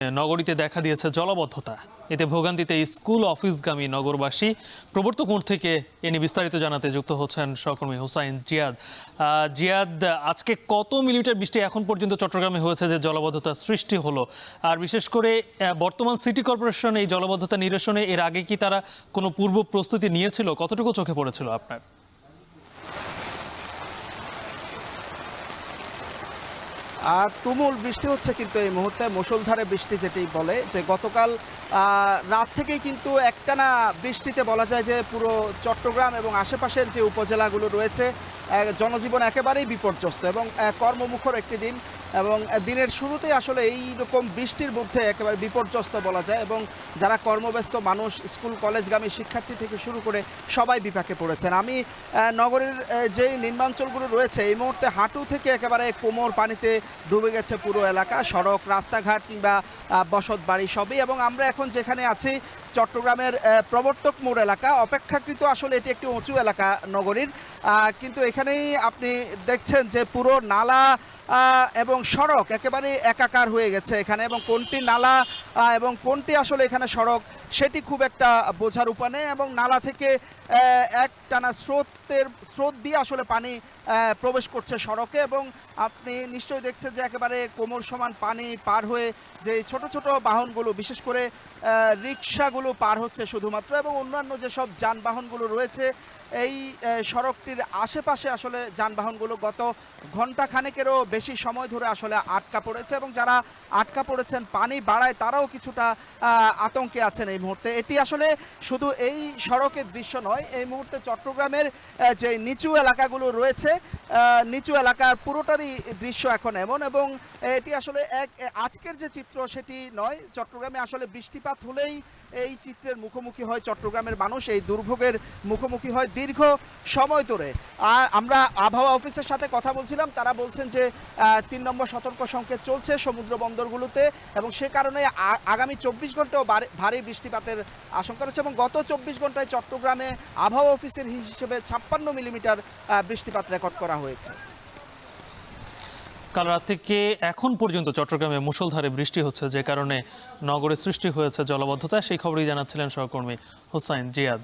নগরীতে দেখা দিয়েছে জলাবদ্ধতা। এতে ভোগান্তিতে স্কুল অফিসগামী নগরবাসী। প্রবর্তক মোড় থেকে এ নিয়ে বিস্তারিত জানাতে যুক্ত হচ্ছেন সহকর্মী হুসাইন জিয়াদ। জিয়াদ, আজকে কত মিলিমিটার বৃষ্টি এখন পর্যন্ত চট্টগ্রামে হয়েছে যে জলাবদ্ধতা সৃষ্টি হলো? আর বিশেষ করে বর্তমান সিটি কর্পোরেশন এই জলাবদ্ধতা নিরসনে এর আগে কি তারা কোনো পূর্ব প্রস্তুতি নিয়েছিল? কতটুকু চোখে পড়েছিল আপনার? তুমুল বৃষ্টি হচ্ছে কিন্তু এই মুহূর্তে মুষলধারে বৃষ্টি যেটি বলে যে গতকাল রাত থেকেই কিন্তু একটানা বৃষ্টিতে বলা যায় যে পুরো চট্টগ্রাম এবং আশেপাশের যে উপজেলাগুলো রয়েছে জনজীবন একেবারেই বিপর্যস্ত এবং কর্মমুখর একটি দিন এবং দিনের শুরুতেই আসলে এই রকম বৃষ্টির মধ্যে একেবারে বিপর্যস্ত বলা যায় এবং যারা কর্মব্যস্ত মানুষ স্কুল কলেজগামী শিক্ষার্থী থেকে শুরু করে সবাই বিপাকে পড়েছেন। আমি নগরের যে নিম্নাঞ্চলগুলো রয়েছে এই মুহূর্তে হাঁটু থেকে একেবারে কোমর পানিতে ডুবে গেছে পুরো এলাকা, সড়ক রাস্তাঘাট কিংবা বসত বাড়ি সবই। এবং আমরা এখন যেখানে আছি চট্টগ্রামের প্রবর্তক মোড় এলাকা, অপেক্ষাকৃত আসলে এটি একটি উঁচু এলাকা নগরীর, কিন্তু এখানেই আপনি দেখছেন যে পুরো নালা এবং সড়ক একেবারে একাকার হয়ে গেছে এখানে, এবং কোনটি নালা এবং কোনটি আসলে এখানে সড়ক সেটি খুব একটা বোঝার উপায় নেই। এবং নালা থেকে একটানা স্রোত দিয়ে আসলে পানি প্রবেশ করছে সড়কে, এবং আপনি নিশ্চয়ই দেখছেন যে একেবারে কোমর সমান পানি পার হয়ে যে ছোট ছোট বাহনগুলো বিশেষ করে রিক্সাগুলো পার হচ্ছে শুধুমাত্র, এবং অন্যান্য যেসব যানবাহনগুলো রয়েছে এই সড়কটির আশেপাশে আসলে যানবাহনগুলো গত ঘন্টা খানেকেরও বেশি সময় ধরে আসলে আটকা পড়েছে, এবং যারা আটকা পড়েছেন পানি বাড়ায় তারাও কিছুটা আতঙ্কে আছেন এই মুহূর্তে। এটি আসলে শুধু এই সড়কের দৃশ্য নয়, এই মুহূর্তে চট্টগ্রামের যে নিচু এলাকাগুলো রয়েছে নিচু এলাকার পুরোটারই দৃশ্য এখন এমন। এবং এটি আসলে আজকের যে চিত্র সেটি নয়, চট্টগ্রামে আসলে বৃষ্টিপাত হলেই এই চিত্রের মুখোমুখি হয় চট্টগ্রামের মানুষ, এই দুর্ভোগের মুখোমুখি হয় দীর্ঘ সময় ধরে। আর আমরা আবহাওয়া অফিসের সাথে কথা বলছিলাম, তারা বলছেন যে ৩ নম্বর সতর্ক সংকেত চলছে সমুদ্র বন্দরগুলোতে, এবং সে কারণে আগামী ২৪ ঘন্টাও ভারী বৃষ্টিপাতের আশঙ্কা রয়েছে। এবং গত ২৪ ঘন্টায় চট্টগ্রামে আবহাওয়া অফিসের হিসেবে ৫৬ মিলিমিটার বৃষ্টিপাত রেকর্ড করা হয়েছে। কাল রাত থেকে এখন পর্যন্ত চট্টগ্রামে মুষলধারে বৃষ্টি হচ্ছে, যে কারণে নগরে সৃষ্টি হয়েছে জলাবদ্ধতা। সেই খবরই জানাচ্ছিলেন সহকর্মী হুসাইন জিয়াদ।